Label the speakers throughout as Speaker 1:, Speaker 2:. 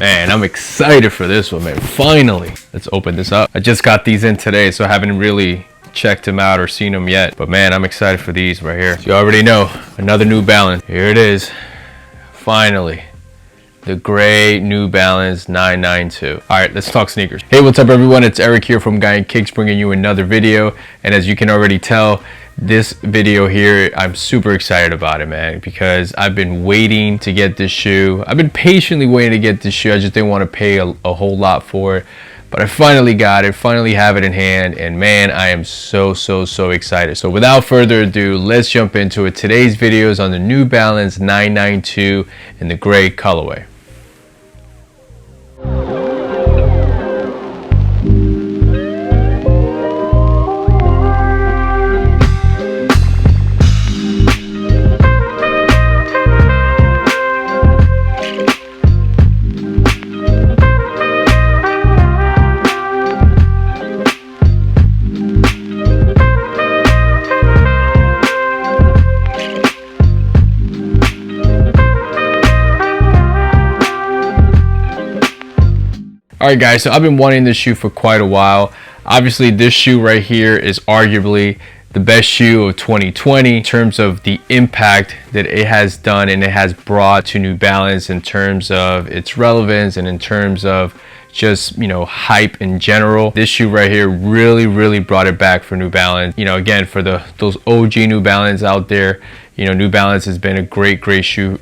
Speaker 1: Man, I'm excited for this one, man. Finally. Let's open this up. I just got these in today, so I haven't really checked them out or seen them yet. But man, I'm excited for these right here. So you already know, another New Balance. Here it is. Finally. The gray New Balance 992. All right, let's talk sneakers. Hey, what's up everyone? It's Eric here from Guy and Kicks bringing you another video. And as you can already tell, this video here, I'm super excited about it, man, because I've been waiting to get this shoe. I've been patiently waiting to get this shoe. I just didn't want to pay a whole lot for it, but I finally got it, finally have it in hand, and man, I am so excited. So without further ado, let's jump into it. Today's video is on the New Balance 992 in the gray colorway. Alright guys, so I've been wanting this shoe for quite a while. Obviously this shoe right here is arguably the best shoe of 2020 in terms of the impact that it has done and it has brought to New Balance in terms of its relevance and in terms of just, you know, hype in general. This shoe right here really brought it back for New Balance. You know, again, for those OG New Balance out there, you know, New Balance has been a great shoe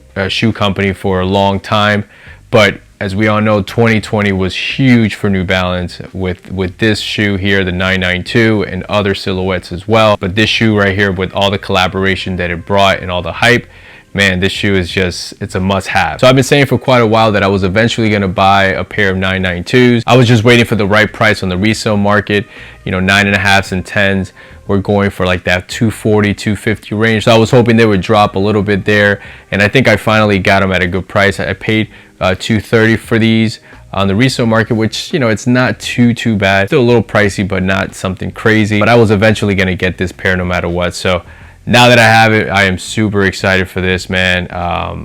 Speaker 1: company for a long time, but as we all know, 2020 was huge for New Balance with this shoe here, the 992, and other silhouettes as well. But this shoe right here, with all the collaboration that it brought and all the hype, man, this shoe is just, it's a must-have. So I've been saying for quite a while that I was eventually going to buy a pair of 992s. I was just waiting for the right price on the resale market. You know, 9.5s and 10s were going for like that 240, 250 range. So I was hoping they would drop a little bit there, and I think I finally got them at a good price. I paid $230 for these on the resale market, which, you know, it's not too bad. Still a little pricey, but not something crazy. But I was eventually going to get this pair no matter what. So now that I have it, I am super excited for this, man.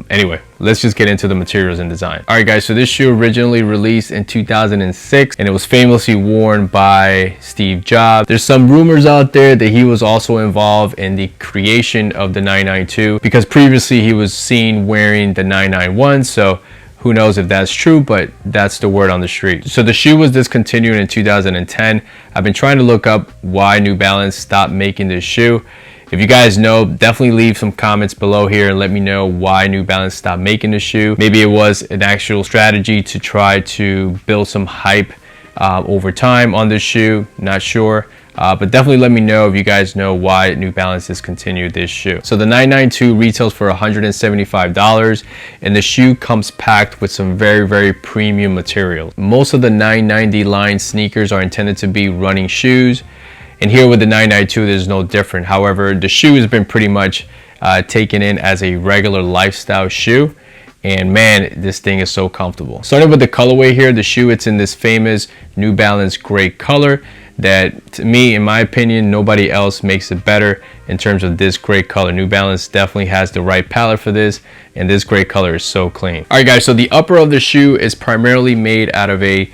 Speaker 1: Anyway, let's just get into the materials and design. All right, guys, so this shoe originally released in 2006, and it was famously worn by Steve Jobs. There's some rumors out there that he was also involved in the creation of the 992, because previously he was seen wearing the 991, so who knows if that's true, but that's the word on the street. So the shoe was discontinued in 2010. I've been trying to look up why New Balance stopped making this shoe. If you guys know, definitely leave some comments below here and let me know why New Balance stopped making the shoe. Maybe it was an actual strategy to try to build some hype over time on this shoe, not sure. But definitely let me know if you guys know why New Balance discontinued this shoe. So the 992 retails for $175, and the shoe comes packed with some very premium materials. Most of the 990 line sneakers are intended to be running shoes, and here with the 992 there's no different. However, the shoe has been pretty much taken in as a regular lifestyle shoe, and man, this thing is so comfortable. Starting with the colorway here, the shoe, it's in this famous New Balance gray color that, to me, in my opinion, nobody else makes it better in terms of this gray color. New Balance definitely has the right palette for this, and this gray color is so clean. All right guys, so the upper of the shoe is primarily made out of a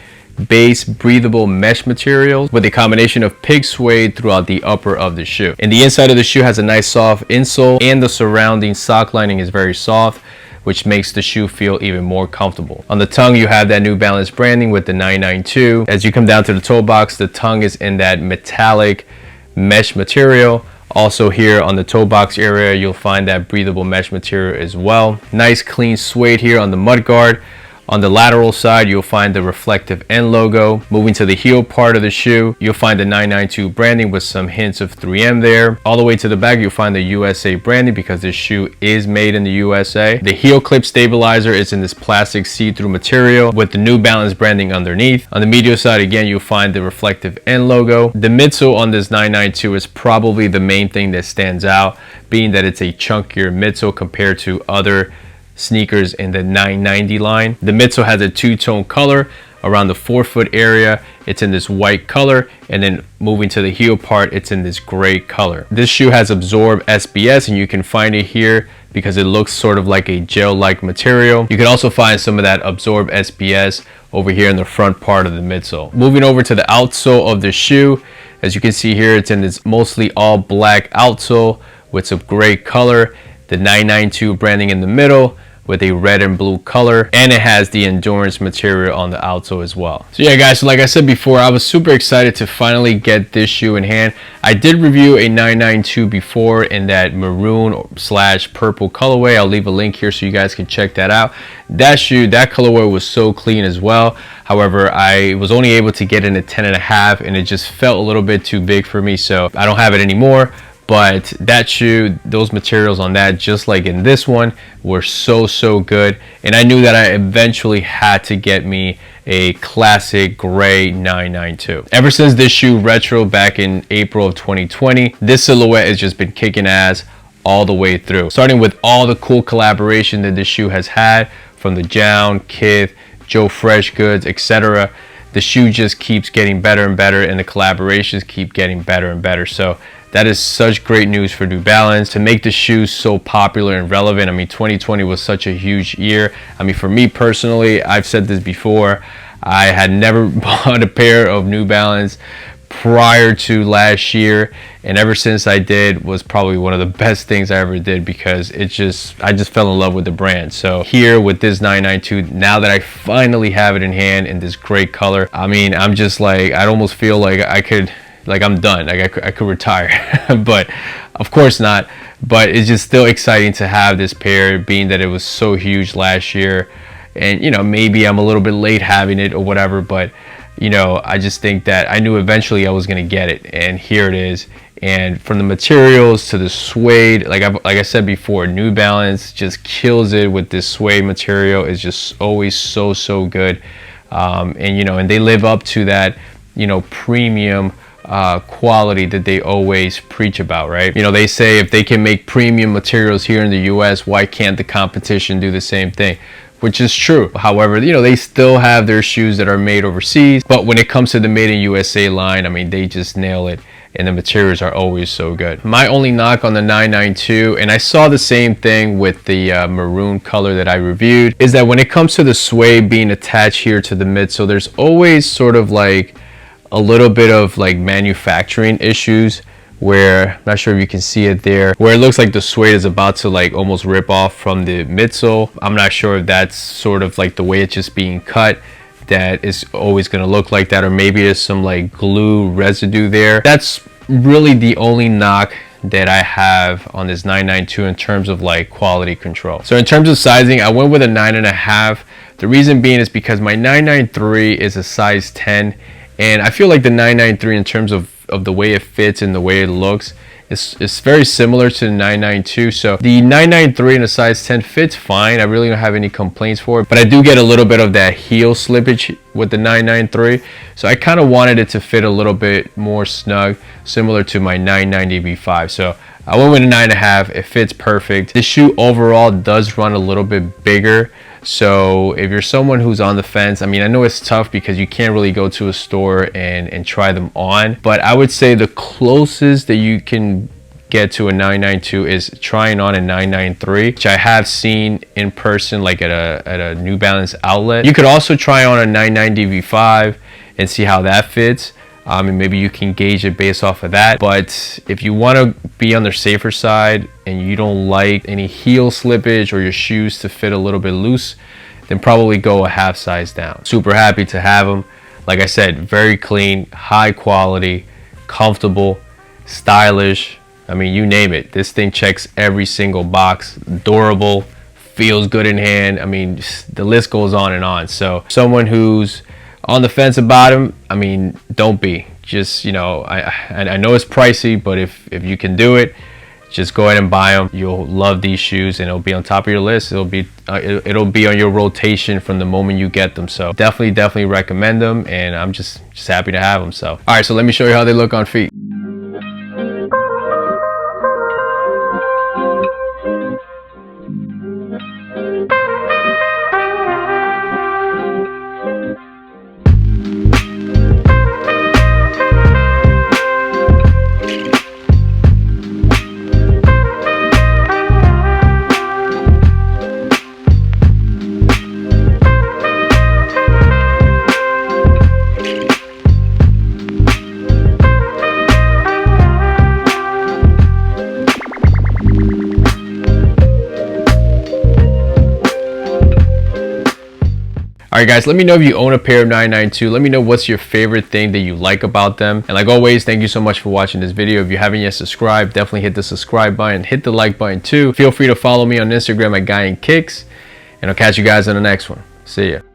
Speaker 1: base breathable mesh material with a combination of pig suede throughout the upper of the shoe. And the inside of the shoe has a nice soft insole, and the surrounding sock lining is very soft, which makes the shoe feel even more comfortable. On the tongue, you have that New Balance branding with the 992. As you come down to the toe box, the tongue is in that metallic mesh material. Also here on the toe box area, you'll find that breathable mesh material as well. Nice clean suede here on the mudguard. On the lateral side, you'll find the reflective N logo. Moving to the heel part of the shoe, you'll find the 992 branding with some hints of 3M there. All the way to the back, you'll find the USA branding because this shoe is made in the USA. The heel clip stabilizer is in this plastic see-through material with the New Balance branding underneath. On the medial side, again, you'll find the reflective N logo. The midsole on this 992 is probably the main thing that stands out, being that it's a chunkier midsole compared to other sneakers in the 990 line. The midsole has a two-tone color around the forefoot area. It's in this white color, and then moving to the heel part, it's in this gray color. This shoe has absorbed SBS, and you can find it here because it looks sort of like a gel-like material. You can also find some of that Absorb SBS over here in the front part of the midsole. Moving over to the outsole of the shoe, as you can see here, it's in this mostly all black outsole with some gray color, the 992 branding in the middle with a red and blue color, and it has the endurance material on the outsole as well. So yeah guys, so like I said before, I was super excited to finally get this shoe in hand. I did review a 992 before in that maroon / purple colorway. I'll leave a link here so you guys can check that out. That shoe, that colorway was so clean as well. However, I was only able to get in a 10.5 and it just felt a little bit too big for me, so I don't have it anymore. But that shoe, those materials on that, just like in this one, were so good. And I knew that I eventually had to get me a classic gray 992. Ever since this shoe retro back in April of 2020, this silhouette has just been kicking ass all the way through. Starting with all the cool collaboration that this shoe has had from the Jown, Kith, Joe Freshgoods, etc. The shoe just keeps getting better and better, and the collaborations keep getting better and better. So that is such great news for New Balance to make the shoes so popular and relevant. I mean, 2020 was such a huge year. I mean, for me personally, I've said this before, I had never bought a pair of New Balance prior to last year, and ever since I did was probably one of the best things I ever did, because I just fell in love with the brand. So here with this 992, now that I finally have it in hand in this great color, I mean, I'm just like, I almost feel like I'm done, like I could retire. But of course not. But it's just still exciting to have this pair, being that it was so huge last year. And you know, maybe I'm a little bit late having it or whatever, but you know, I just think that I knew eventually I was gonna get it, and here it is. And from the materials to the suede, like I said before, New Balance just kills it with this suede material. It's just always so good. And you know, and they live up to that, you know, premium quality that they always preach about, right? You know, they say if they can make premium materials here in the US, why can't the competition do the same thing? Which is true. However, you know, they still have their shoes that are made overseas, but when it comes to the Made in USA line, I mean, they just nail it, and the materials are always so good. My only knock on the 992, and I saw the same thing with the maroon color that I reviewed, is that when it comes to the suede being attached here to the midsole, there's always sort of like a little bit of like manufacturing issues, where I'm not sure if you can see it there, where it looks like the suede is about to like almost rip off from the midsole. I'm not sure if that's sort of like the way it's just being cut, that is always going to look like that, or maybe there's some like glue residue there. That's really the only knock that I have on this 992 in terms of like quality control. So in terms of sizing, I went with a 9.5. The reason being is because my 993 is a size 10, and I feel like the 993 in terms of the way it fits and the way it looks, it's very similar to the 992. So the 993 in a size 10 fits fine. I really don't have any complaints for it, but I do get a little bit of that heel slippage with the 993. So I kind of wanted it to fit a little bit more snug, similar to my 990 V5. So I went with a 9.5. It fits perfect. The shoe overall does run a little bit bigger. So if you're someone who's on the fence, I mean, I know it's tough because you can't really go to a store and try them on, but I would say the closest that you can get to a 992 is trying on a 993, which I have seen in person, like at a New Balance outlet. You could also try on a 990 V5 and see how that fits. And maybe you can gauge it based off of that. But if you want to be on the safer side and you don't like any heel slippage or your shoes to fit a little bit loose, then probably go a half size down. Super happy to have them. Like I said, very clean, high quality, comfortable, stylish. I mean, you name it. This thing checks every single box. Durable, feels good in hand. I mean, the list goes on and on. So someone who's on the fence about them, I mean, don't be. Just, you know, I know it's pricey, but if you can do it, just go ahead and buy them. You'll love these shoes, and it'll be on top of your list. It'll be on your rotation from the moment you get them. So definitely recommend them, and I'm just happy to have them. So all right, so let me show you how they look on feet. Alright guys, let me know if you own a pair of 992. Let me know what's your favorite thing that you like about them. And like always, thank you so much for watching this video. If you haven't yet subscribed, definitely hit the subscribe button, hit the like button too. Feel free to follow me on Instagram at GuyInKicks, and I'll catch you guys in the next one. See ya.